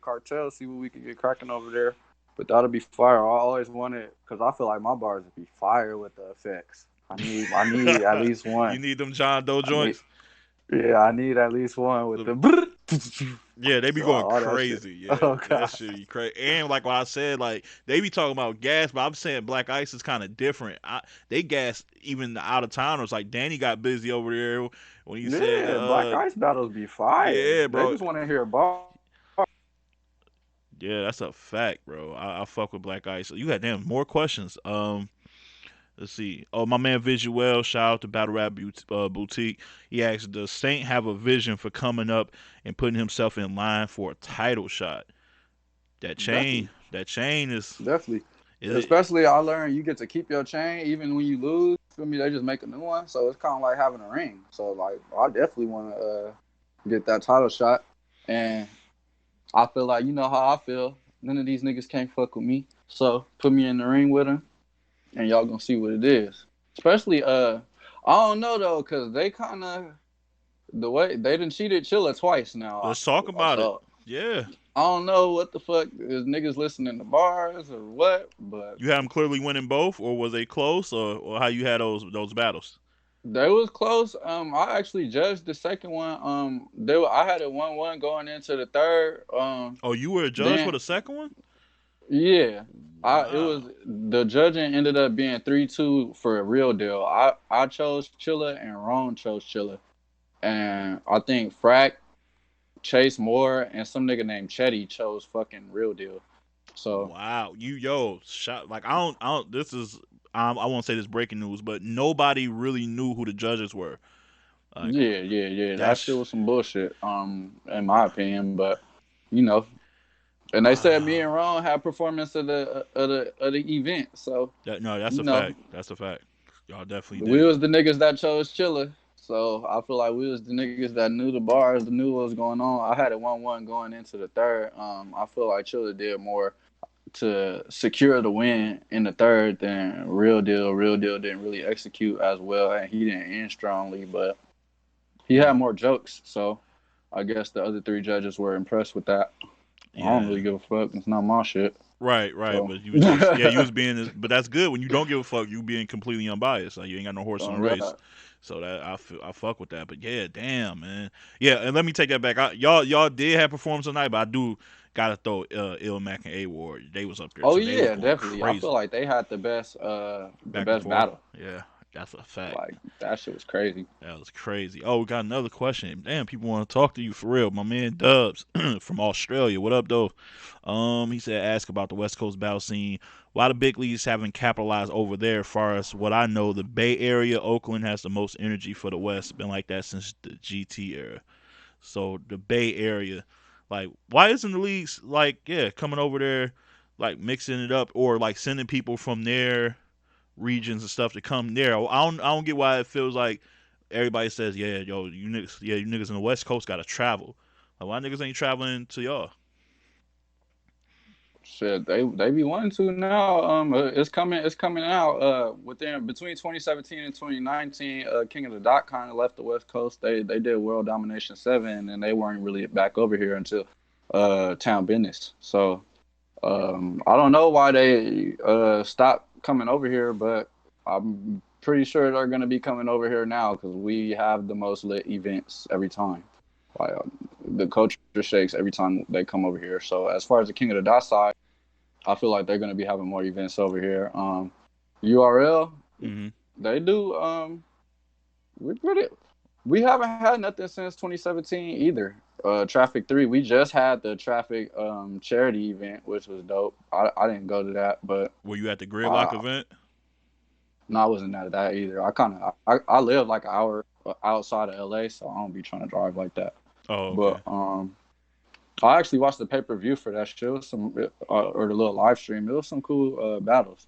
cartel, see what we can get cracking over there. But that'll be fire. I always wanted because I feel like my bars would be fire with the effects. I need at least You one. need them John Doe I need joints. yeah, I need at least one with The- the Yeah, they be going all that shit. crazy. Yeah, Oh that god. shit be crazy. And like what I said, like they be talking about gas, but I'm saying Black Ice is kind of different. They gas even the out of towners. Like Danny got busy over there when he said, Yeah, Black Ice battles be fire. yeah, They bro. just want to hear bar. Yeah, that's a fact, bro. I fuck with Black Ice. You got damn more questions. Let's see. Oh, my man Visuel, shout out to Battle Rap Boutique. He asked, does Saint have a vision for coming up and putting himself in line for a title shot? Definitely, That chain definitely. is it? Especially, I learned you get to keep your chain even when you lose. Feel me? They just make a new one, so it's kind of like having a ring. So like, I definitely want to get that title shot, and I feel like you know how I feel. None of these niggas can't fuck with me. So put me in the ring with them, and y'all gonna see what it is. Especially, I don't know though, cause they kind of the way they done cheated Chilla twice now. I Let's talk feel about it. so. Yeah, I don't know what the fuck is niggas listening to bars or what, but you had them clearly winning both, or was they close, or how you had those battles? they was close. I actually judged the second one. I had a 1-1 going into the third. Oh, you were a judge for Then the second one? yeah, it was Wow. the judging ended up being 3-2 for a real deal. I chose Chilla and Ron chose Chilla, and I think Frack Chase Moore and some nigga named Chetty chose fucking Real Deal. So Wow, shot like I don't. This is I won't say this breaking news, but nobody really knew who the judges were. Like yeah. That shit that's was some bullshit. In my opinion, but you know, and they said me wow. and Ron had performance of the event. So That no, that's you a know, fact. That's a fact. Y'all definitely we did. was the niggas that chose Chiller. So I feel like we was the niggas that knew the bars, that knew what was going on. I had it 1-1 going into the third. I feel like Chiller did more to secure the win in the third than Real Deal. Real Deal didn't really execute as well, and he didn't end strongly, but he had Mm, more jokes. So I guess the other three judges were impressed with that. I don't yeah. really give a fuck. It's not my shit. Right, right. So, But you was just yeah, you was being but that's good when you don't give a fuck, you being completely unbiased. Like you ain't got no horse in the oh race. God, So that I fuck with that. But yeah, damn man. Yeah, and let me take that back. Y'all did have performance tonight, but I do gotta throw Mac and A Ward. They was up there oh too. They was yeah, going definitely. I feel crazy. like they had the Back and best forth. battle. Yeah, that's a fact. Like that shit was crazy. That was crazy. Oh, we got another question. Damn, people want to talk to you for real. My man Dubs from Australia. What up, though? He said, ask about the West Coast battle scene. Why the big leagues haven't capitalized over there? As far as what I know, the Bay Area, Oakland has the most energy for the West. Been like that since the GT era. So the Bay Area, like, why isn't the leagues like, yeah, coming over there, like mixing it up, or like sending people from there regions and stuff to come there. I don't get why it feels like everybody says, yeah, yo, you niggas in the West Coast gotta travel. Like, why niggas ain't traveling to y'all? Shit, they be wanting to now. It's coming out. Within between 2017 and 2019, King of the Dot kind of left the West Coast. They did World Domination 7, and they weren't really back over here until Town Business. So I don't know why they stopped coming over here, but I'm pretty sure they're gonna be coming over here now because we have the most lit events every time. Like the culture shakes every time they come over here. So as far as the King of the Dot side, I feel like they're gonna be having more events over here. URL, Mm-hmm. they do. We pretty. We haven't had nothing since 2017 either. Traffic 3, we just had the Traffic charity event, which was dope. I didn't go to that, but Were you at the Gridlock uh, event? no, I wasn't at that either. I live like an hour outside of LA, so I don't be trying to drive like that. Oh, okay. But I actually watched the pay per view for that shit. It was some or the little live stream. It was some cool battles.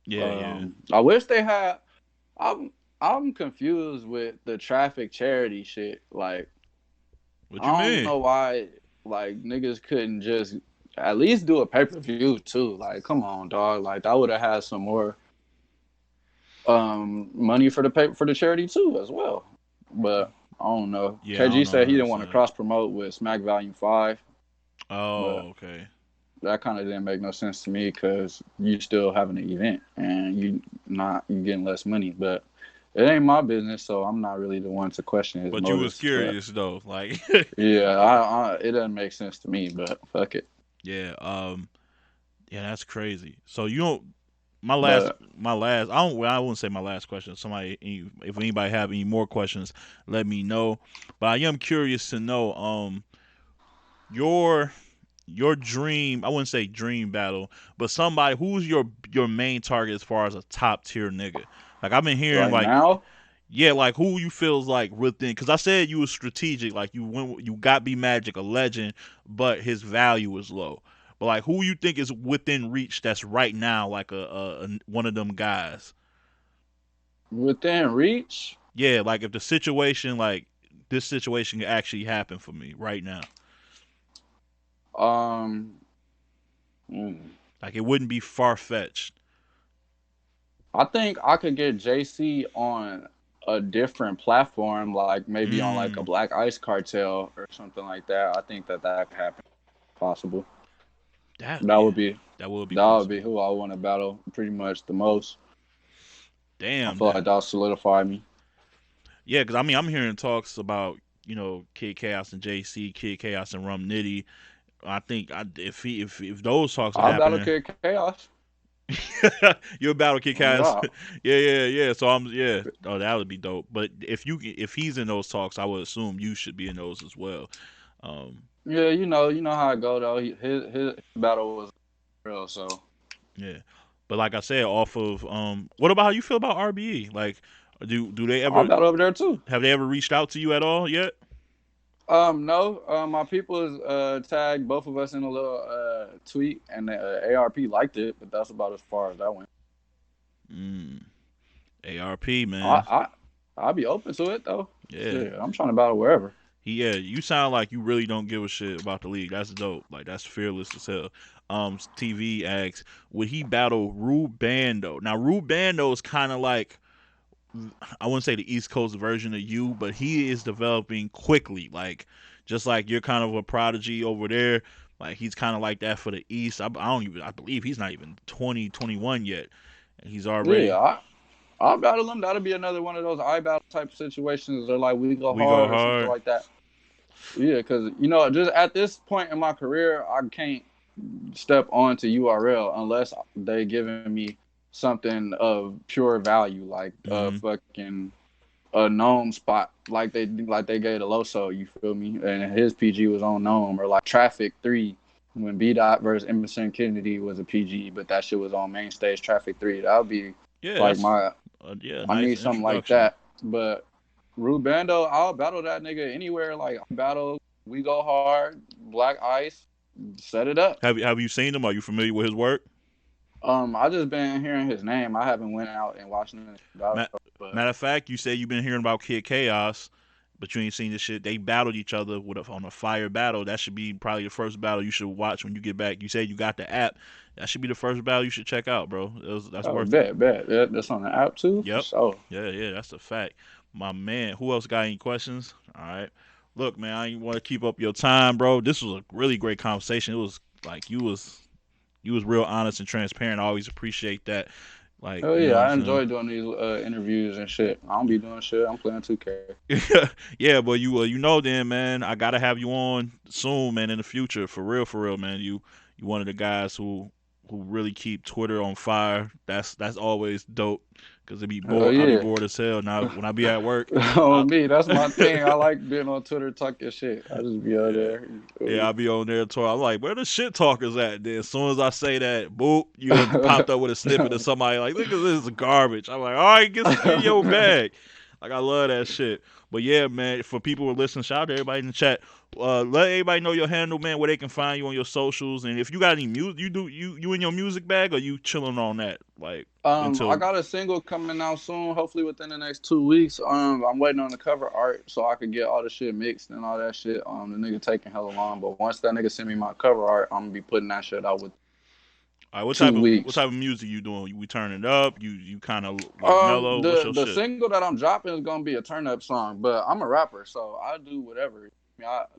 Yeah, yeah. I wish they had. I'm I'm confused with the Traffic charity shit. Like What you I don't mean? know why like niggas couldn't just at least do a pay per view too. Like come on, dog. Like I would have had some more money for the charity too as well. But I don't know. Yeah, I don't KG know said he how to didn't want to say. cross promote with Smack Volume 5, but Oh, okay. that kind of didn't make no sense to me because you still having an event and you getting less money. But it ain't my business, so I'm not really the one to question his But you was motives. But curious though, like, yeah, it doesn't make sense to me. But fuck it. yeah, yeah, that's crazy. So you don't. But My last. I don't. Well, I wouldn't say my last question. Somebody, if anybody have any more questions, let me know. But I am curious to know, your dream. I wouldn't say dream battle, but somebody who's your main target as far as a top tier nigga. Like I've been hearing, right like, now, yeah, like who you feels like within. Because I said you was strategic. Like you got B Magic, a legend, but his value is low. But like who you think is within reach that's right now like a one of them guys. within reach, Yeah, like if the situation like this situation could actually happen for me right now. um, mm, Like it wouldn't be far fetched. I think I could get JC on a different platform, like maybe on like a Mm, Black Ice Cartel or something like that. I think that could happen. Possible. that That yeah, would be that would be that would be possible. who I want to battle pretty much the most. I Damn feel that. like that'll solidify me. Yeah, because I mean I'm hearing talks about Kid Chaos and JC, Kid Chaos and Rum Nitty. I think if those talks are I'll battle happening, Kid Chaos. you're about to kick Oh ass. God. Yeah. So I'm yeah. Oh, that would be dope. But if he's in those talks, I would assume you should be in those as well. Um, Yeah, you know how it go though. His battle was real, so yeah, but like I said, off of what about how you feel about RBE? Like, do they I ever battle over there too. have they ever reached out to you at all yet? No, my people is tagged both of us in a little tweet, and ARP liked it, but that's about as far as that went. Mm, ARP I man, I I'll be open to it though. yeah. Shit, I'm trying to battle wherever. Yeah, you sound like you really don't give a shit about the league. That's dope. Like that's fearless as hell. TV asks, would he battle Rube Bando? Now Rube Bando is kind of like I wouldn't say the East Coast version of you, but he is developing quickly. Like just like you're kind of a prodigy over there. Like he's kind of like that for the East. I don't even. I believe he's not even 2021 yet, and he's Yeah, already I'll battle them. That'll be another one of those I battle type situations, or like we go we go hard or something hard. like that. Yeah, because just at this point in my career, I can't step onto URL unless they giving me something of pure value, like a Mm-hmm. fucking a gnome spot, like they gave the Loso. You feel me? And his PG was on gnome, or like Traffic 3 when B Dot versus Emerson Kennedy was a PG, but that shit was on main stage Traffic 3. That would be Yeah, like that's my yeah, I nice need something like introduction. that. But Rubando, I'll battle that nigga anywhere. Like battle, we go hard, Black Ice, set it up. Have you seen him? Are you familiar with his work? I just been hearing his name. I haven't went out and watched him battle, Ma- but Matter of fact, you said you've been hearing about Kid Chaos, but you ain't seen this shit. They battled each other on a fire battle. That should be probably the first battle you should watch when you get back. You said you got the app. That should be the first battle you should check out, bro. That's oh, worth it. bet. That's on the app too, for Yep. sure. Yeah, that's a fact. My man, who else got any questions? All right. Look, man, I ain't want to keep up your time, bro. This was a really great conversation. It was like you was real honest and transparent. I always appreciate that. Like, Oh you yeah, know what I I'm enjoy doing these interviews and shit. I don't be doing shit. I'm playing 2K. saying? Yeah, but you know then, man, I gotta have you on soon, man, in the future. For real, man. You one of the guys who really keep Twitter on fire. That's always dope. Cause it be Oh bored. I be yeah. bored as hell now when I be at work. I, On me, that's my thing. I like being on Twitter talking shit. I just be out yeah. there. Yeah, I be on there talking. I'm like, where the shit talkers at? Then as soon as I say that, boop, you done popped up with a snippet of somebody like, look at this garbage. I'm like, all right, get in your bag. Like I love that shit. But yeah, man, for people who are listening, shout out to everybody in the chat. Let everybody know your handle, man, where they can find you on your socials, and if you got any music, you in your music bag, or you chilling on that, like I until. got a single coming out soon, hopefully within the next 2 weeks. I'm waiting on the cover art so I could get all the shit mixed and all that shit. The nigga taking hella long, but once that nigga send me my cover art, I'm gonna be putting that shit out with All right, two what weeks. type of music you doing? We turn it up? You kind of like mellow? What's your The shit? single that I'm dropping is gonna be a turn up song, but I'm a rapper, so I do whatever.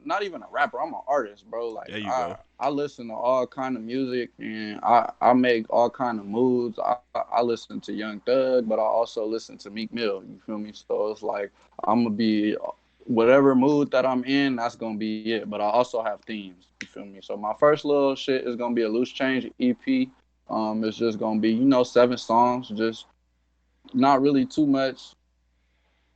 Not even a rapper. I'm an artist, bro. Like There you I, go. I listen to all kind of music, and I make all kind of moods. I listen to Young Thug, but I also listen to Meek Mill. You feel me? So it's like I'm gonna be whatever mood that I'm in. That's gonna be it. But I also have themes. You feel me? So my first little shit is gonna be a loose change EP. It's just gonna be 7 songs, just not really too much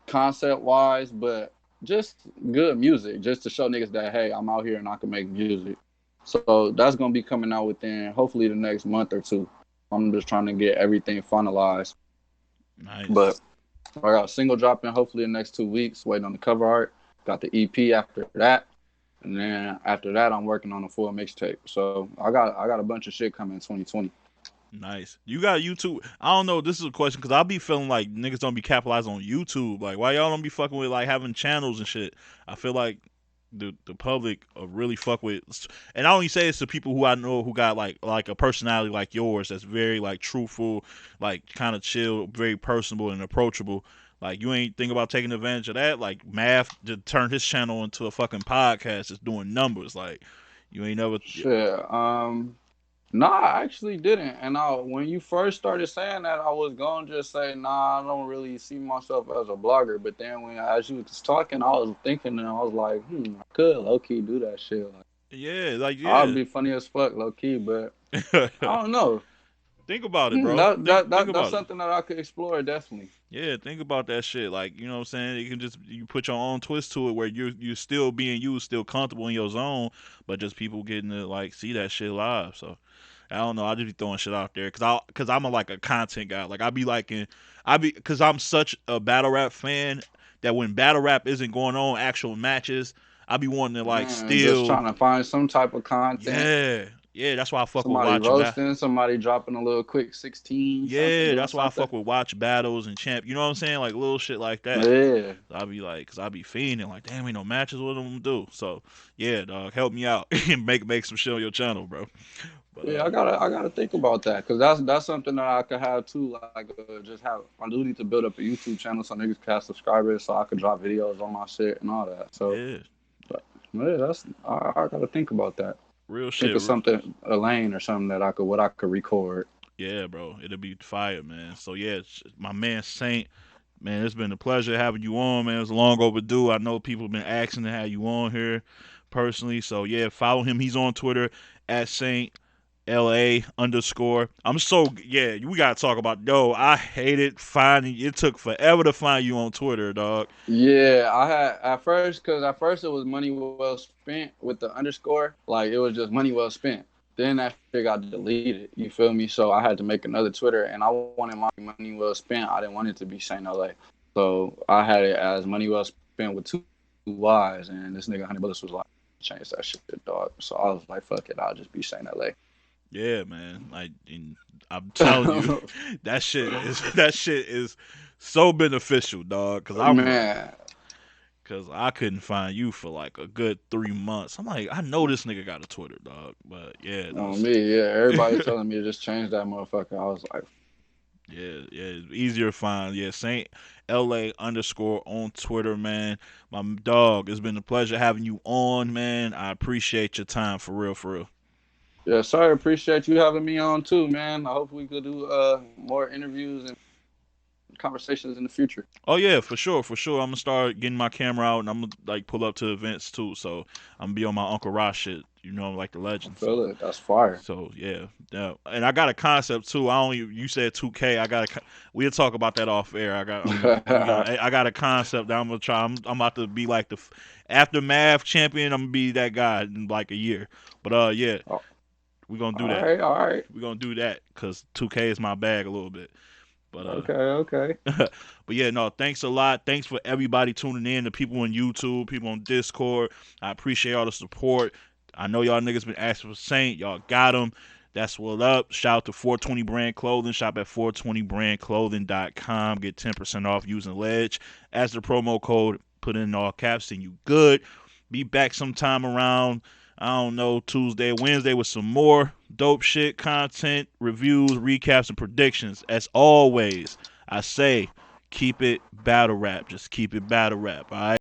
concept wise, but just good music, just to show niggas that hey, I'm out here and I can make music. So that's gonna be coming out within hopefully the next month or two. I'm just trying to get everything finalized. Nice. But I got a single dropping hopefully in the next 2 weeks, waiting on the cover art. Got the EP after that. And then after that I'm working on a full mixtape. So I got a bunch of shit coming in 2020. Nice. You got YouTube. I don't know. This is a question because I'll be feeling like niggas don't be capitalizing on YouTube. Like, why y'all don't be fucking with like having channels and shit? I feel like the public really fuck with, and I only say this to people who I know who got like a personality like yours that's very like truthful, like kind of chill, very personable and approachable. Like, you ain't think about taking advantage of that. Like, Math just turned his channel into a fucking podcast. It's doing numbers. Like, you ain't never. Shit. No, I actually didn't. And when you first started saying that, I was gonna just say, nah, I don't really see myself as a blogger. But then as you was talking, I was thinking, and I was like, I could low key do that shit. Like, Yeah, like I'd yeah. be funny as fuck, low key. But Think I don't know. Think about it, bro. Think That's about it. something that I could explore definitely. Yeah, think about that shit. Like, you know what I'm saying? You can just you put your own twist to it where you're still being you, still comfortable in your zone, but just people getting to like see that shit live. So I don't know. I just be throwing shit out there because I'm a, like a content guy. Like I be liking I be because I'm such a battle rap fan that when battle rap isn't going on, actual matches, I be wanting to like Just still trying to find some type of content. yeah yeah. That's why I fuck with Somebody watching back. roasting, somebody dropping a little quick 16, something, Yeah, doing that's why I something. fuck with watch battles and champ. You know what I'm saying? Like little shit like that. Yeah. I be like, cause I be fiending like, damn, ain't no matches. What I'm gonna do? So yeah, dog, help me out and make some shit on your channel, bro. But Yeah, I gotta think about that because that's something that I could have too. Like, just have I do need to build up a YouTube channel so niggas can have subscribers, so I could drop videos on my shit and all that. So, yeah, but yeah, I gotta think about that. real Think shit. of something, a lane or something that I could record. Yeah, bro, it'll be fire, man. So yeah, my man Saint, man, it's been a pleasure having you on, man. It's long overdue. I know people have been asking to have you on here personally. So yeah, follow him. He's on Twitter at Saint LA underscore. I'm so yeah. We gotta talk about. Yo, I hated finding. It took forever to find you on Twitter, dog. Yeah, I had at first it was money well spent with the underscore, like it was just money well spent. Then that shit got deleted. You feel me? So I had to make another Twitter, and I wanted my money well spent. I didn't want it to be Saint LA, so I had it as money well spent with two Y's. And this nigga Honey Bullets was like, change that shit, dog. So I was like, fuck it, I'll just be Saint LA. Yeah, man. Like, and I'm telling you, that shit is so beneficial, dog. Man, Cause I couldn't find you for like a good 3 months. I'm like, I know this nigga got a Twitter, dog. But yeah, on that's me, yeah. Everybody's telling me to just change that motherfucker. I was like, yeah, it's easier to find. Yeah, Saint LA underscore on Twitter, man. My dog, it's been a pleasure having you on, man. I appreciate your time for real, for real. yeah, sorry, appreciate you having me on too, man. I hope we could do more interviews and conversations in the future. Oh yeah, for sure, for sure. I'm gonna start getting my camera out and I'm gonna like pull up to events too. So I'm gonna be on my Uncle Ross shit, you know, like the I legend. feel it. That's fire. Yeah, yeah. And I got a concept too. I only you said 2K. We'll talk about that off air. I got a concept that I'm gonna try. I'm about to be like the aftermath champion. I'm gonna be that guy in like a year. But yeah, Oh, we're gonna do all that. right, all right. We're gonna do that because 2K is my bag a little bit. But Okay, okay. but yeah, no, thanks a lot. Thanks for everybody tuning in, the people on YouTube, people on Discord. I appreciate all the support. I know y'all niggas been asking for Saint. Y'all got him. That's what up. Shout out to 420 Brand Clothing. Shop at 420brandclothing.com. Get 10% off using Ledge as the promo code. Put in all caps and you good. Be back sometime around, I don't know, Tuesday, Wednesday with some more dope shit, content, reviews, recaps, and predictions. As always, I say, keep it battle rap. Just keep it battle rap, all right?